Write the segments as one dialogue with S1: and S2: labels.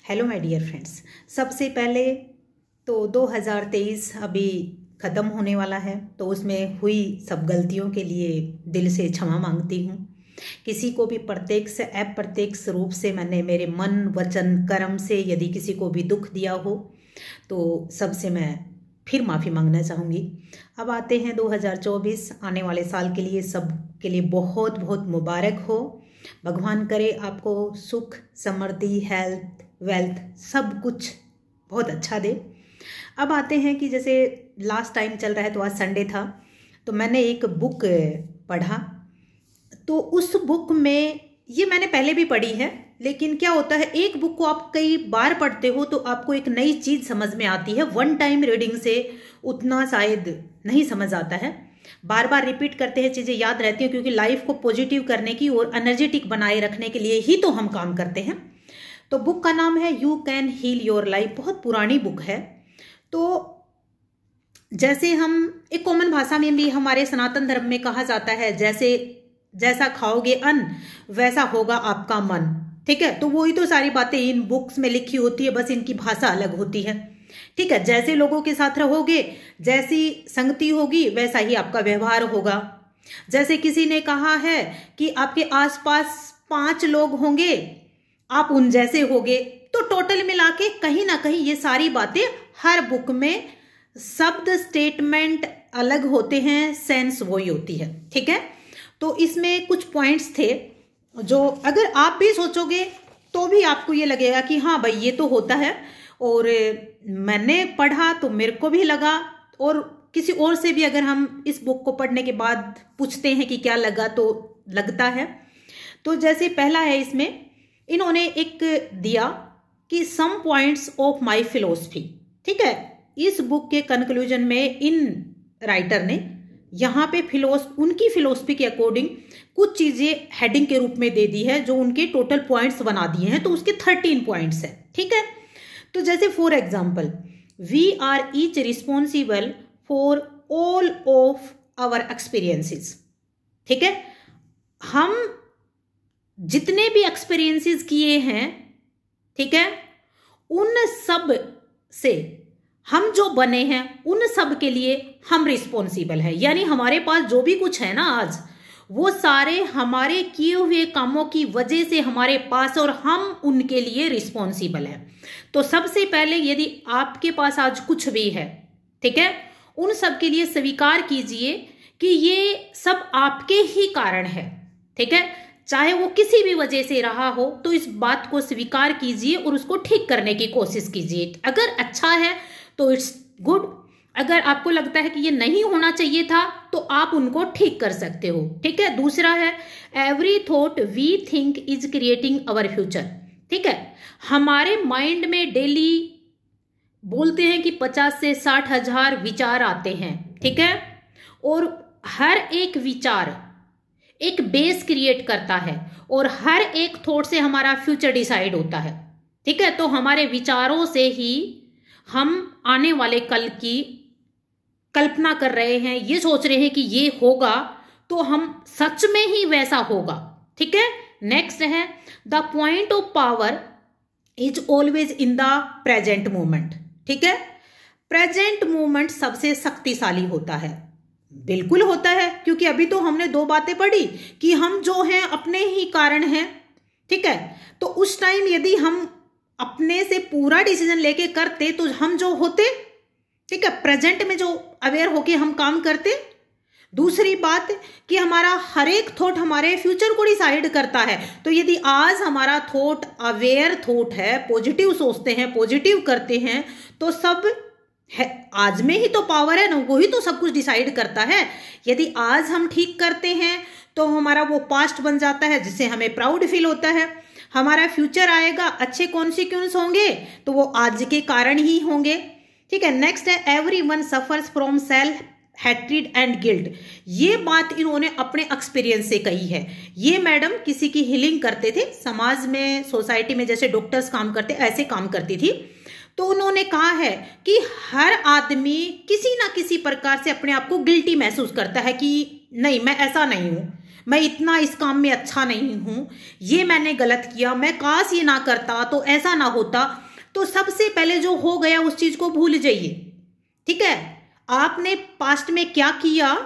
S1: Hello my dear friends. सबसे पहले तो 2023 अभी ख़त्म होने वाला है, तो उसमें हुई सब गलतियों के लिए दिल से क्षमा मांगती हूँ। किसी को भी प्रत्यक्ष अप्रत्यक्ष रूप से मैंने मेरे मन वचन कर्म से यदि किसी को भी दुख दिया हो तो सबसे मैं फिर माफ़ी मांगना चाहूँगी। अब आते हैं 2024 आने वाले साल के लिए, सब के लिए बहुत बहुत मुबारक हो। भगवान करे आपको सुख समृद्धि हेल्थ वेल्थ सब कुछ बहुत अच्छा दे। अब आते हैं कि जैसे लास्ट टाइम चल रहा है, तो आज संडे था तो मैंने एक बुक पढ़ा। तो उस बुक में, ये मैंने पहले भी पढ़ी है, लेकिन क्या होता है एक बुक को आप कई बार पढ़ते हो तो आपको एक नई चीज़ समझ में आती है। वन टाइम रीडिंग से उतना शायद नहीं समझ आता है, बार बार रिपीट करते हैं चीज़ें याद रहती हैं, क्योंकि लाइफ को पॉजिटिव करने की और एनर्जेटिक बनाए रखने के लिए ही तो हम काम करते हैं। तो बुक का नाम है you can heal your life. बहुत पुरानी बुक है। तो जैसे हम एक कॉमन भाषा में भी हमारे सनातन धर्म में कहा जाता है, जैसा खाओगे अन्न वैसा होगा आपका मन। ठीक है, तो वही तो सारी बातें इन बुक्स में लिखी होती है, बस इनकी भाषा अलग होती है। ठीक है, जैसे लोगों के साथ रहोगे, जैसी संगति होगी वैसा ही आपका व्यवहार होगा। जैसे किसी ने कहा है कि आपके आसपास 5 लोग होंगे, आप उन जैसे होगे। तो टोटल मिला के कहीं ना कहीं ये सारी बातें हर बुक में शब्द स्टेटमेंट अलग होते हैं, सेंस वही होती है। ठीक है, तो इसमें कुछ पॉइंट्स थे जो अगर आप भी सोचोगे तो भी आपको ये लगेगा कि हाँ भाई ये तो होता है, और मैंने पढ़ा तो मेरे को भी लगा, और किसी और से भी अगर हम इस बुक को पढ़ने के बाद पूछते हैं कि क्या लगा तो लगता है। तो जैसे पहला है, इसमें इन्होंने एक दिया कि some points of my philosophy. ठीक है, इस बुक के कंक्लूजन में इन राइटर ने यहाँ पे उनकी फिलोसफी के अकॉर्डिंग कुछ चीजें हेडिंग के रूप में दे दी है, जो उनके टोटल पॉइंट्स बना दिए हैं। तो उसके 13 पॉइंट्स है। ठीक है, तो जैसे for example, we are each responsible for all of our experiences. ठीक है, हम जितने भी एक्सपीरियंसेस किए हैं, ठीक है, उन सब से हम जो बने हैं उन सब के लिए हम रिस्पॉन्सिबल हैं। यानी हमारे पास जो भी कुछ है ना आज, वो सारे हमारे किए हुए कामों की वजह से हमारे पास, और हम उनके लिए रिस्पॉन्सिबल हैं। तो सबसे पहले यदि आपके पास आज कुछ भी है, ठीक है, उन सब के लिए स्वीकार कीजिए कि ये सब आपके ही कारण है। ठीक है, चाहे वो किसी भी वजह से रहा हो, तो इस बात को स्वीकार कीजिए और उसको ठीक करने की कोशिश कीजिए। अगर अच्छा है तो इट्स गुड, अगर आपको लगता है कि ये नहीं होना चाहिए था तो आप उनको ठीक कर सकते हो। ठीक है, दूसरा है every thought we think is creating our future. ठीक है, हमारे माइंड में डेली बोलते हैं कि 50 से 60 हजार विचार आते हैं। ठीक है, और हर एक विचार एक बेस क्रिएट करता है, और हर एक थॉट से हमारा फ्यूचर डिसाइड होता है। ठीक है, तो हमारे विचारों से ही हम आने वाले कल की कल्पना कर रहे हैं, ये सोच रहे हैं कि ये होगा तो हम सच में ही वैसा होगा। ठीक है, नेक्स्ट है the point of power is always in the present moment. ठीक है, प्रेजेंट मोमेंट सबसे शक्तिशाली होता है। बिल्कुल होता है, क्योंकि अभी तो हमने 2 बातें पढ़ी कि हम जो हैं अपने ही कारण हैं। ठीक है, तो उस टाइम यदि हम अपने से पूरा डिसीजन लेके करते तो हम जो होते, ठीक है, प्रेजेंट में जो अवेयर होके हम काम करते। दूसरी बात कि हमारा हर एक थॉट हमारे फ्यूचर को डिसाइड करता है। तो यदि आज हमारा थॉट अवेयर थॉट है, पॉजिटिव सोचते हैं, पॉजिटिव करते हैं, तो सब है, आज में ही तो पावर है ना, वही तो सब कुछ डिसाइड करता है। यदि आज हम ठीक करते हैं तो हमारा वो पास्ट बन जाता है, जिससे हमें प्राउड फील होता है। हमारा फ्यूचर आएगा, अच्छे कॉन्सिक्वेंस होंगे तो वो आज के कारण ही होंगे। ठीक है, नेक्स्ट है everyone suffers from self hatred and guilt. ये बात इन्होंने अपने एक्सपीरियंस से कही है। ये मैडम किसी की हीलिंग करते थे, समाज में सोसाइटी में जैसे डॉक्टर्स काम करते ऐसे काम करती थी। तो उन्होंने कहा है कि हर आदमी किसी ना किसी प्रकार से अपने आप को गिल्टी महसूस करता है कि नहीं मैं ऐसा नहीं हूं, मैं इतना इस काम में अच्छा नहीं हूं, ये मैंने गलत किया, मैं काश ये ना करता तो ऐसा ना होता, तो सबसे पहले जो हो गया उस चीज को भूल जाइए। ठीक है, आपने पास्ट में क्या किया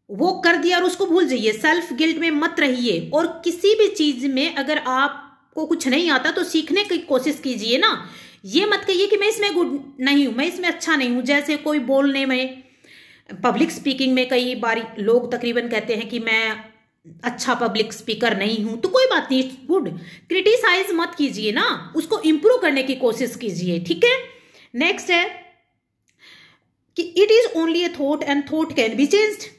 S1: वो कर दिया और उसको भूल जाइए। सेल्फ गिल्ट में मत रहिए, और किसी भी चीज में अगर आपको कुछ नहीं आता तो सीखने की कोशिश कीजिए ना। ये मत कहिए कि मैं इसमें गुड नहीं हूं, मैं इसमें अच्छा नहीं हूं। जैसे कोई बोलने में, पब्लिक स्पीकिंग में कई बार लोग तकरीबन कहते हैं कि मैं अच्छा पब्लिक स्पीकर नहीं हूं, तो कोई बात नहीं, गुड। क्रिटिसाइज मत कीजिए ना, उसको इंप्रूव करने की कोशिश कीजिए। ठीक है, नेक्स्ट है कि it is only A thought and thought can be changed.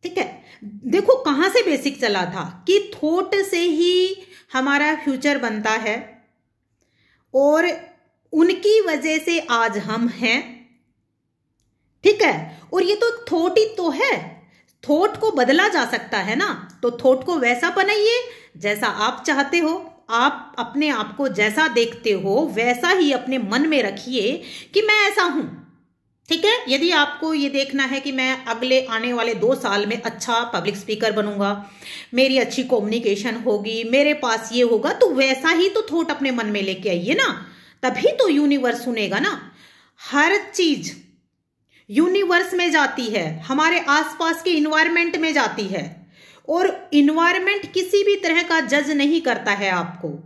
S1: ठीक है, देखो कहां से बेसिक चला था कि थॉट से ही हमारा फ्यूचर बनता है, और उनकी वजह से आज हम हैं। ठीक है, और ये तो थॉट ही तो है, थॉट को बदला जा सकता है ना, तो थॉट को वैसा बनाइए जैसा आप चाहते हो। आप अपने आप को जैसा देखते हो वैसा ही अपने मन में रखिए कि मैं ऐसा हूं। ठीक है, यदि आपको ये देखना है कि मैं अगले आने वाले 2 साल में अच्छा पब्लिक स्पीकर बनूंगा, मेरी अच्छी कम्युनिकेशन होगी, मेरे पास ये होगा, तो वैसा ही तो थॉट अपने मन में लेके आइए ना, तभी तो यूनिवर्स सुनेगा ना। हर चीज यूनिवर्स में जाती है, हमारे आसपास के इन्वायरमेंट में जाती है, और इन्वायरमेंट किसी भी तरह का जज नहीं करता है आपको।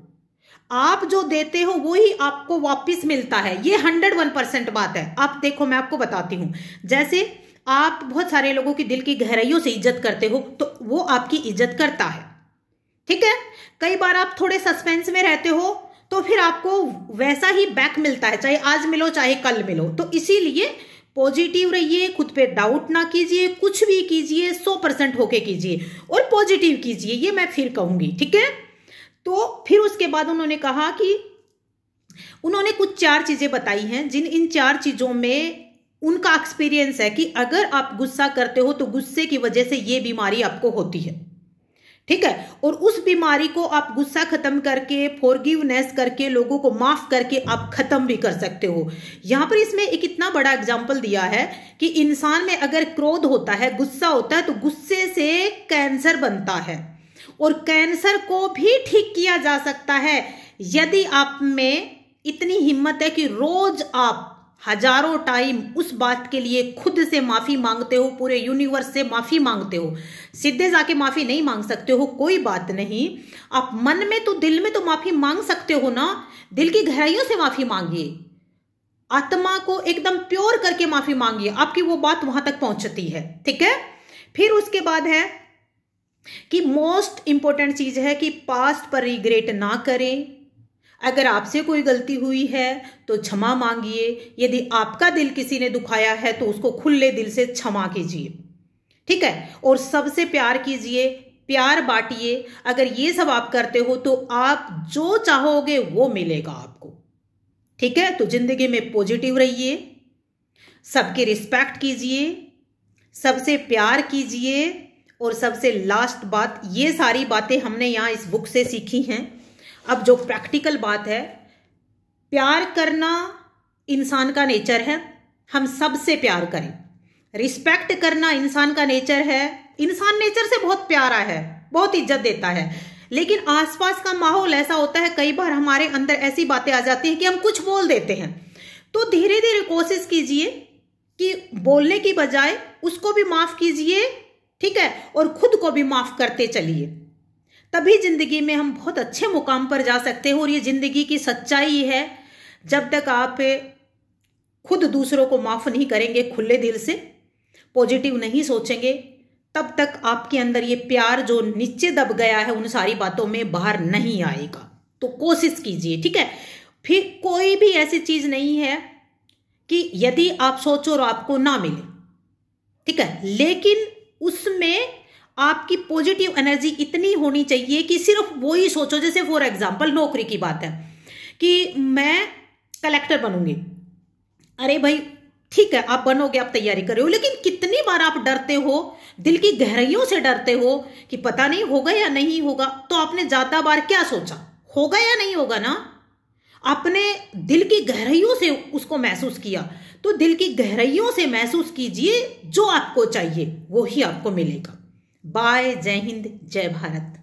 S1: आप जो देते हो वो ही आपको वापस मिलता है, ये 101% बात है। आप देखो, मैं आपको बताती हूं, जैसे आप बहुत सारे लोगों की दिल की गहराइयों से इज्जत करते हो, तो वो आपकी इज्जत करता है। ठीक है, कई बार आप थोड़े सस्पेंस में रहते हो तो फिर आपको वैसा ही बैक मिलता है, चाहे आज मिलो चाहे कल मिलो। तो इसीलिए पॉजिटिव रहिए, खुद पे डाउट ना कीजिए, कुछ भी कीजिए 100% होके कीजिए और पॉजिटिव कीजिए, ये मैं फिर कहूंगी। ठीक है, तो फिर उसके बाद उन्होंने कहा कि उन्होंने कुछ 4 चीजें बताई हैं, जिन इन 4 चीजों में उनका एक्सपीरियंस है कि अगर आप गुस्सा करते हो तो गुस्से की वजह से ये बीमारी आपको होती है। ठीक है, और उस बीमारी को आप गुस्सा खत्म करके, फॉरगिवनेस करके, लोगों को माफ करके आप खत्म भी कर सकते हो। यहां पर इसमें एक इतना बड़ा एग्जाम्पल दिया है कि इंसान में अगर क्रोध होता है, गुस्सा होता है, तो गुस्से से कैंसर बनता है, और कैंसर को भी ठीक किया जा सकता है यदि आप में इतनी हिम्मत है कि रोज आप हजारों टाइम उस बात के लिए खुद से माफी मांगते हो, पूरे यूनिवर्स से माफी मांगते हो। सीधे जाके माफी नहीं मांग सकते हो, कोई बात नहीं, आप मन में तो, दिल में तो माफी मांग सकते हो ना, दिल की गहराइयों से माफी मांगिए, आत्मा को एकदम प्योर करके माफी मांगिए, आपकी वो बात वहां तक पहुंचती है। ठीक है, फिर उसके बाद है कि मोस्ट इंपॉर्टेंट चीज है कि पास्ट पर रिग्रेट ना करें। अगर आपसे कोई गलती हुई है तो क्षमा मांगिए, यदि आपका दिल किसी ने दुखाया है तो उसको खुले दिल से क्षमा कीजिए। ठीक है, और सबसे प्यार कीजिए, प्यार बांटिए। अगर ये सब आप करते हो तो आप जो चाहोगे वो मिलेगा आपको। ठीक है, तो जिंदगी में पॉजिटिव रहिए, सबकी रिस्पेक्ट कीजिए, सबसे प्यार कीजिए, और सबसे लास्ट बात, ये सारी बातें हमने यहाँ इस बुक से सीखी हैं। अब जो प्रैक्टिकल बात है, प्यार करना इंसान का नेचर है, हम सबसे प्यार करें। रिस्पेक्ट करना इंसान का नेचर है, इंसान नेचर से बहुत प्यारा है, बहुत इज्जत देता है, लेकिन आसपास का माहौल ऐसा होता है, कई बार हमारे अंदर ऐसी बातें आ जाती हैं कि हम कुछ बोल देते हैं। तो धीरे धीरे कोशिश कीजिए कि बोलने की बजाय उसको भी माफ कीजिए। ठीक है, और खुद को भी माफ करते चलिए, तभी जिंदगी में हम बहुत अच्छे मुकाम पर जा सकते हैं। और ये जिंदगी की सच्चाई है, जब तक आप खुद दूसरों को माफ नहीं करेंगे, खुले दिल से पॉजिटिव नहीं सोचेंगे, तब तक आपके अंदर ये प्यार जो नीचे दब गया है उन सारी बातों में बाहर नहीं आएगा। तो कोशिश कीजिए। ठीक है, फिर कोई भी ऐसी चीज नहीं है कि यदि आप सोचो और आपको ना मिले। ठीक है, लेकिन उसमें आपकी पॉजिटिव एनर्जी इतनी होनी चाहिए कि सिर्फ वो ही सोचो। जैसे फॉर एग्जांपल नौकरी की बात है कि मैं कलेक्टर बनूंगी, अरे भाई ठीक है, आप बनोगे, आप तैयारी कर रहे हो, लेकिन कितनी बार आप डरते हो, दिल की गहराइयों से डरते हो कि पता नहीं होगा या नहीं होगा। तो आपने ज्यादा बार क्या सोचा, होगा या नहीं होगा ना, आपने दिल की गहराइयों से उसको महसूस किया। तो दिल की गहराइयों से महसूस कीजिए, जो आपको चाहिए वो ही आपको मिलेगा। बाय। जय हिंद, जय भारत।